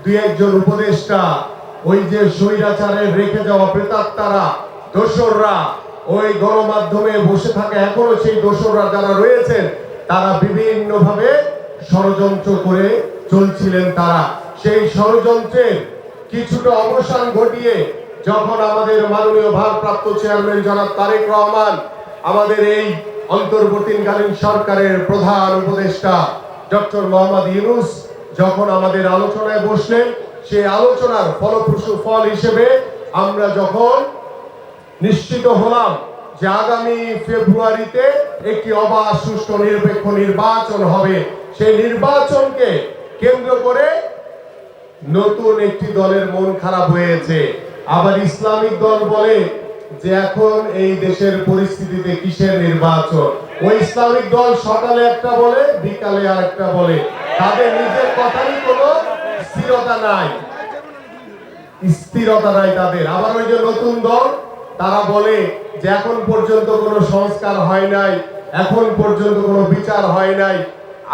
দুই একজন উপদেষ্টা ওই যে স্বৈরাচারের রেখে যাওয়া প্রেতাত্মারা দোসররা ওই গণমাধ্যমে বসে থাকে, এখনো সেই দোসররা যারা রয়েছেন তারা বিভিন্ন ভাবে ষড়যন্ত্র করে চলছিলেন। তারা সেই ষড়যন্ত্রের কিছুটা অবসান ঘটিয়ে যখন আমাদের মাননীয় ভারপ্রাপ্ত চেয়ারম্যান জনাব তারেক রহমান আমাদের এই অন্তর্বর্তীকালীন সরকারের প্রধান উপদেষ্টা ডক্টর মোহাম্মদ ইউনূস যখন আমাদের আলোচনায় বসলেন, সেই আলোচনার ফলপ্রসূ ফল হিসেবে আমরা যখন নিশ্চিত হলাম যে আগামী ফেব্রুয়ারিতে একটি অবাধ সুষ্ঠু নিরপেক্ষ নির্বাচন হবে, সেই নির্বাচনকে কেন্দ্র করে নতুন একটি দলের মন খারাপ হয়েছে। আবার ইসলামিক দল বলে যে এখন এই দেশের পরিস্থিতিতে কিসের নির্বাচন। ওই ইসলামিক দল সকালে একটা বলে, বিকালে আর একটা বলে। তাদের নিজের কথারই কোনো স্থিরতা নাই তাদের। আবার ওই যে নতুন দল, তারা বলে যে এখন পর্যন্ত কোনো সংস্কার হয় নাই, এখন পর্যন্ত কোনো বিচার হয় নাই।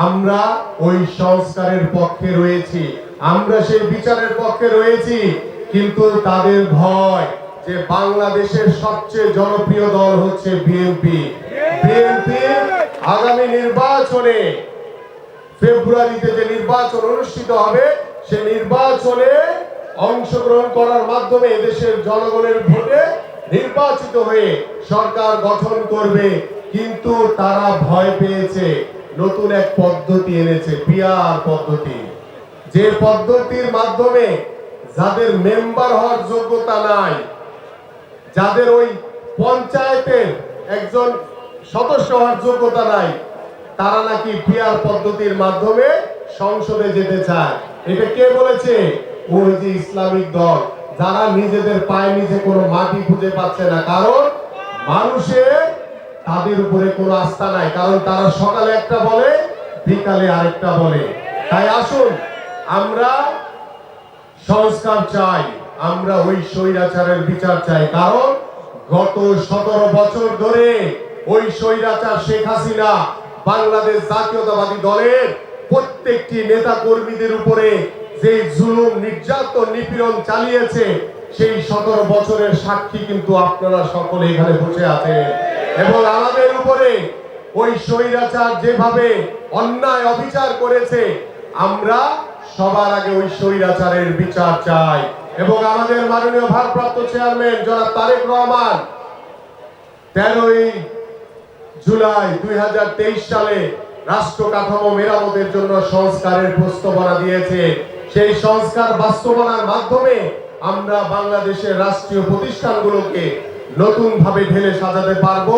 আমরা ওই সংস্কারের পক্ষে রয়েছি, আমরা সেই বিচারের পক্ষে রয়েছি, কিন্তু তাদের ভয় যে বাংলাদেশের সবচেয়ে জনপ্রিয় দল হচ্ছে বিএনপি। আগামী নির্বাচনে ফেব্রুয়ারিতে যে নির্বাচন অনুষ্ঠিত হবে, সে নির্বাচনে অংশগ্রহণ করার মাধ্যমে এদেশের জনগণের ভোটে নির্বাচিত হয়ে সরকার গঠন করবে। কিন্তু তারা ভয় পেয়েছে, নতুন এক পদ্ধতি এনেছে, পিআর পদ্ধতি, যে পদ্ধতির মাধ্যমে যাদের মেম্বার হওয়ার যোগ্যতা নাই, যাদের ওই পঞ্চায়েতের একজন সদস্য হওয়ার যোগ্যতা নাই, তারা নাকি পিআর পদ্ধতির মাধ্যমে সংসদে যেতে চায়। এটা কে বলেছে? ওই যে ইসলামিক দল, যারা নিজেদের পায়ে নিচে কোনো মাটি খুঁজে পাচ্ছে না, কারণ মানুষের তাদের উপরে কোনো আস্থা নাই, কারণ তারা সকালে একটা বলে, বিকালে আরেকটা বলে। তাই আসুন, আমরা সংস্কার চাই, আমরা ওই স্বৈরাচারের বিচার চাই, কারণ গত 17 বছর ধরে ওই স্বৈরাচার শেখ হাসিনা বাংলাদেশ জাতীয়তাবাদী দলের প্রত্যেকটি নেতা কর্মীদের উপরে যে জুলুম, নির্যাতন, নিপীড়ন চালিয়েছে, সেই 17 বছরের সাক্ষী কিন্তু আপনারা সকলে এখানে বসে আছেন। এবং আমাদের উপরে ওই স্বৈরাচার যেভাবে অন্যায় অবিচার করেছে, আমরা সবার আগে ওই স্বৈরাচারের বিচার চাই। এবং আমাদের মাননীয় ভারপ্রাপ্ত চেয়ারম্যান জনাব তারেক রহমান 13ই জুলাই 2023 সালে রাষ্ট্র কাঠামো মেরামতের জন্য সংস্কারের প্রস্তাবনা দিয়েছে। সেই সংস্কার বাস্তবায়নের মাধ্যমে আমরা বাংলাদেশের রাষ্ট্রীয় প্রতিষ্ঠানগুলোকে নতুন ভাবে ঢেলে সাজাতে পারবো,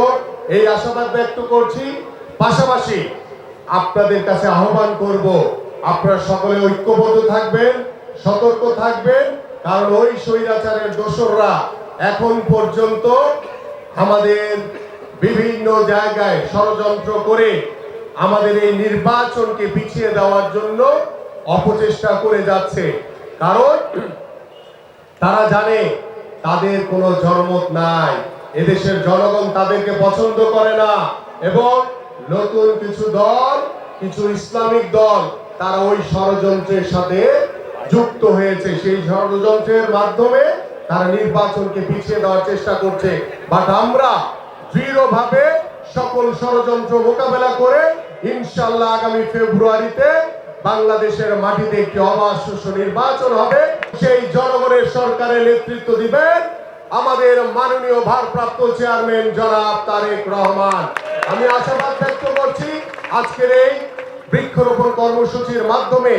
এই আশাবাদ ব্যক্ত করছি। পাশাপাশি আপনাদের কাছে আহ্বান করব, আপনারা সকলে ঐক্যবদ্ধ থাকবেন, সতর্ক থাকবেন, কারণ ওই স্বৈরাচারের দোসররা এখন পর্যন্ত আমাদের বিভিন্ন জায়গায় ষড়যন্ত্র করে আমাদের এই নির্বাচনকে পিছিয়ে দেওয়ার জন্য অপচেষ্টা করে যাচ্ছে। কারণ তারা জানে তাদের কোনো জনমত নাই, এদেশের জনগণ তাদেরকে পছন্দ করে না। এবং নতুন কিছু দল, কিছু ইসলামিক দল, তারা ওই ষড়যন্ত্রের সাথে যুক্ত হয়েছে। সেই ষড়যন্ত্রের মাধ্যমে তারা নির্বাচনকে পিছিয়ে দেওয়ার চেষ্টা করছে। বাট আমরা দৃঢ়ভাবে সকল ষড়যন্ত্র মোকাবেলা করে ইনশাআল্লাহ আগামী ফেব্রুয়ারিতে বাংলাদেশের মাটিতে একটি অবাধ সুষ্ঠু নির্বাচন হবে। সেই জনগণের সরকারের নেতৃত্ব দিবেন আমাদের মাননীয় ভারপ্রাপ্ত চেয়ারম্যান জনাব তারেক রহমান। আমি আশাবাদ ব্যক্ত করছি আজকের এই বৃক্ষরোপণ কর্মসূচির মাধ্যমে